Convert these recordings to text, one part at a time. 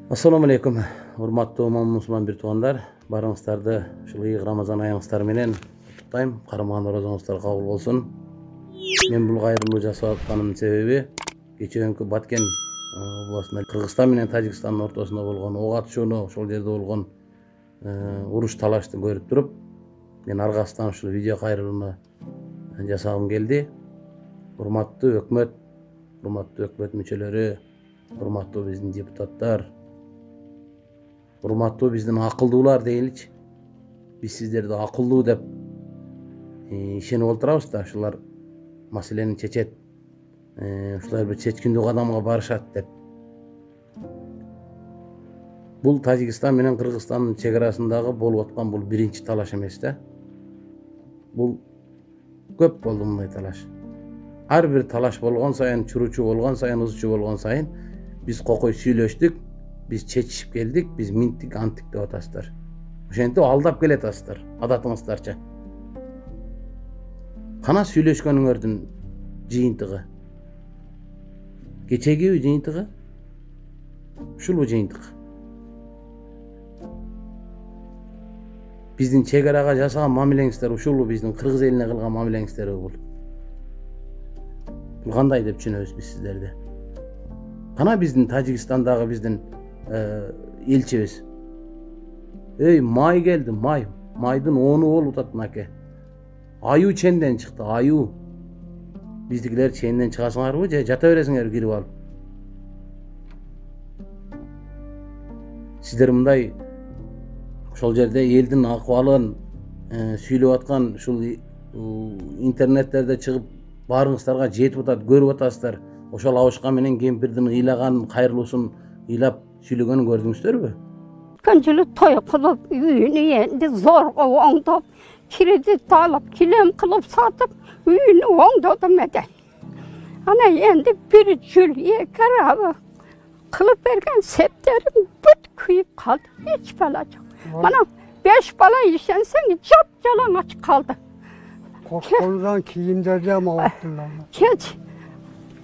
Assalamu alaikum. Урматтуу мусулман бир туугандар, барыңыздарды ушул ыйык Рамазан айыңыздар менен куттуктайм. Кармаган оразаңыздар кабыл болсун. Мен бул кайрылуу жасап атканымдын себеби кечээкү Баткен областында Кыргызстан менен Тажикстандын ортосунда болгон ок атышууну, ошол жерде болгон уруш талашты көрүп туруп, мен аргасынан ушул видео кайрылууну жасагым келди. Урматтуу өкмөт мүчөлөрү, урматтуу биздин депутаттар, урматтуу биздин акылдуулар дейинчи. Биз сиздерди акылдуу деп ишенип отурабыз да, ушулар маселени чечет, ушулар бир чечкиндүү кадамга барышат деп. Бул Тажикстан менен Кыргызстандын чек арасындагы болуп аткан бул биринчи талаш эмес да. Бул көп болду мындай талаш. Ар бир талаш болгон сайын, чуручу болгон сайын, ызчуу болгон сайын биз кокой сүйлөштүк, биз чечишип келдик, биз минттик, анттик деп атасыздар. Ошентип алдап келе атасыздар, адатыңыздарча. Кана сүйлөшкөнүңөрдүн жыйынтыгы? Кечеги жыйынтыгы? Ушул жыйынтык. Биздин чек арага жасаган мамилеңиздер ушул, биздин кыргыз элине кылган мамилеңиздер бул. Бул кандай деп түшүнөбүз биз сиздерди? Кана биздин Тажикстандагы биздин элчибиз. Май келди, майдын 10'u болуп атат мынакей. Аюу ченден чыкты, аюу. Биздикилер ченден чыгасыңарбы же жата бересиңер кирип алып? Сиздер мындай ошол жерде элдин акыбалын сүйлөп аткан ушул интернеттерде чыгып баарыңыздарга жетип атат, көрүп атасыздар. Ошол абышка менен кемпирдин ыйлаган кайрылуусун ыйлап сүйлөгөнүн көрдүңүздөрбү? Kançılı toy kılıp, üyünü yendi, zorga oңdop, kredit alıp, kilem kılıp satıp, üyünü oңdodu mede. Ana yendi bir jül yekarabı, kılıp bergen septerim büt kuyup kaldı. Hiç bala yok. Bana 5 bala işensen cap yalan aç kaldı. Koldan kiyimlerden avuttular. Geç.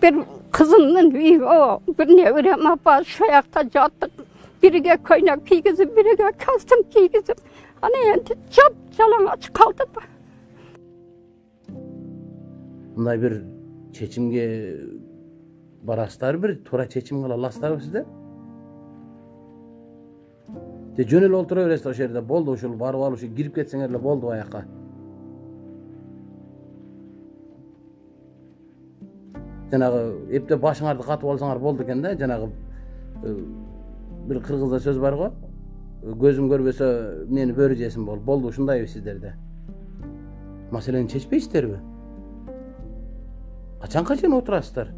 Bir kızımın üyü o, bir nevreme var, şu ayakta yattık. Birige kaynak giygizip, birige kastım giygizip. Ana yendi cap yalan aç kaldı. Мындай бир чечимге барасыздар, бир туура чечим кыла аласыздарбы сиздер? Же жөн эле олтура бересиздер ошол жерде, болду ушул барып алып ушу кирип кетсеңер эле болду аяка. Жанагы эптеп башыңарды катып алсаңар болду экен да, жанагы бир кыргызда сөз бар го. Көзүм көрбөсө мени бөрү жесин болду ушундайбы сиздерде? Маселени чечпейсиздерби? Качанга чейин отурасыздар?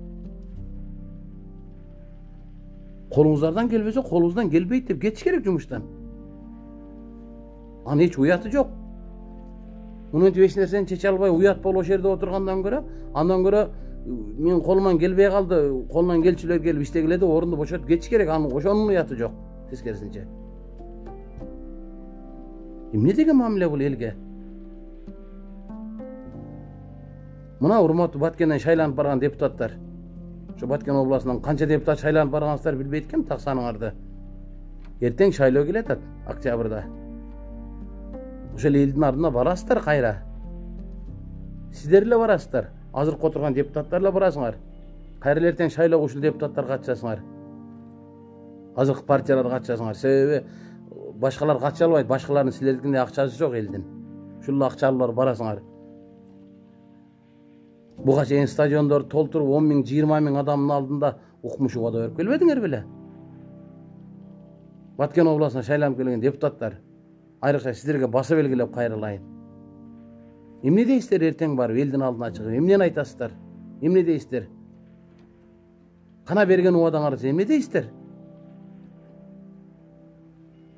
Колуңуздардан келбесе, колуңуздан келбейт деп кетиш керек жумуштан. Анын эч уяты жок. Мунунтип эч нерсени чече албай уят болуп ошол жерде отургандан көрө, андан көрө мен колуман келбей калды, колунан келчүлөр келип иштегиле деп орунду бошотуп кетиш керек. Анын ошонун уяты жок, тескерисинче. Эмне деген мамиле бул элге? Мына урматтуу Баткенден шайланып барган депутаттар. Ошо Баткен областынан канча депутат шайланып барганыңыздар билбейт экем, так саныңарды. Эртең шайлоо келе атат, октябрда. Ошол элдин ардына барасыздар кайра. Сиздер эле барасыздар. Азыркы отурган депутаттар эле барасыңар. Кайра эртең шайлоого ушул депутаттар катышасыңар. Азыркы партиялар катышасыңар. Себеби башкалар катыша албайт, башкалардын силердикиндей акчасы жок элдин. Ушул акчалуулар барасыңар. Буга чейин стадиондорду толтуруп 10 миң, 20 миң адамдын алдында укмуш убада берип келбедиңер беле? Баткен областына шайланып келген депутаттар, айрыкча сиздерге баса белгилеп кайрылайын. Эмне дейсиздер эртең барып элдин алдына чыгып? Эмнени айтасыздар? Эмне дейсиздер? Кана берген убадаңарда эмне дейсиздер?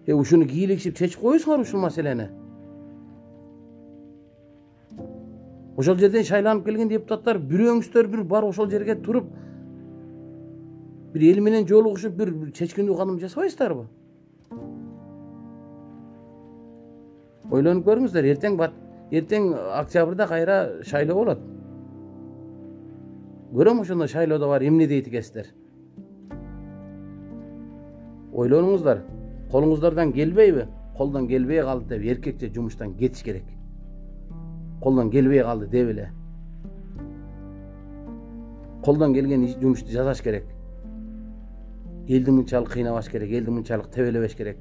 Ушуну кийлигишип чечип коесуңар ушул маселени. Ошол жерден шайланып келген депутаттар бирөөңүздөр бир барып ошол жерге туруп бир эл менен жолугушуп бир чечкиндүү кадам жасабайсыздарбы? Ойлонуп көрүңүздөр, эртең октябрда кайра шайлоо болот. Көрөм ошондо шайлоодо бар эмне дейт экенсиздер. Ойлонуңуздар, колуңуздардан келбейби? Колдон келбей калды деп эркекче жумуштан кетиш керек. Колдон келбей калды деп эле. Колдон келген жумушту жасаш керек. Элди мынчалык кыйнабаш керек, элди мынчалык тебелебеш керек.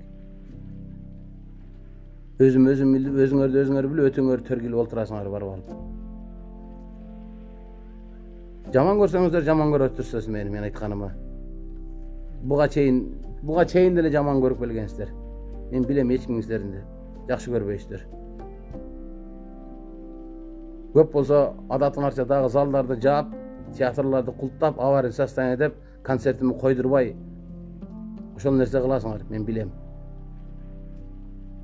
Өзүңөрдү өзүңөр билип, өтөңөр төргүлүп олтурасыңар барып алып. Жаман көрсөңүздөр жаман көрө турсуңуз мен айтканымы. Буга чейин деле жаман көрүп келгенсиздер. Мен билем эч ким силерди жакшы көрбөйсүздөр. Көп болсо адатыңарча дагы залдарды жаап, театрларды култап, аварий состояние деп концертимди койдурбай ошол нерсе кыласыңар, мен билем.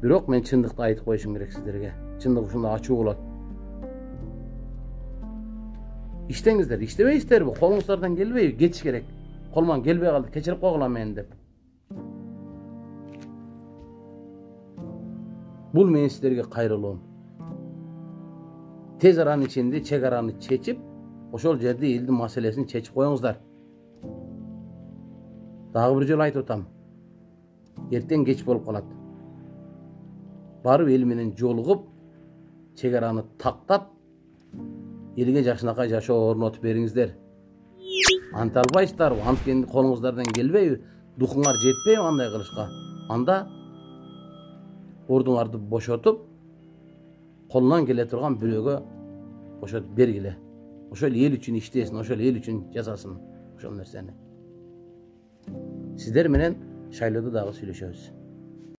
Бирок мен чындыкты айтып коюшум керек сиздерге. Чындык ушундай ачуу болот. İştеңиздер, иштебейсиздерби? Колуңуздардан келбейби? Кетиш керек. Колуман келбей калды, кечирип койгула мени деп. Бул менин сиздерге кайрылуум. Тез аранын ичинде чек араны чечип, ошол жерде элдин маселесин чечип коюңуздар. Дагы бир жолу айтып атам. Эртең кеч болуп калат. Барып эл менен жолугуп, чек араны тактап, элге жакшынакай жашоо орнотуп бериңиздер. Анта албайсыздарбы? Анткени колуңуздардан келбейби? Духуңар жетпейби андай кылышка? Анда ордуңарды бошотуп, колунан келе турган бирөөгө бошотуп бергиле. Ошол эл үчүн иштесин, ошол эл үчүн жасасын ошол нерсени. Сиздер менен шайлоодо дагы сүйлөшөбүз.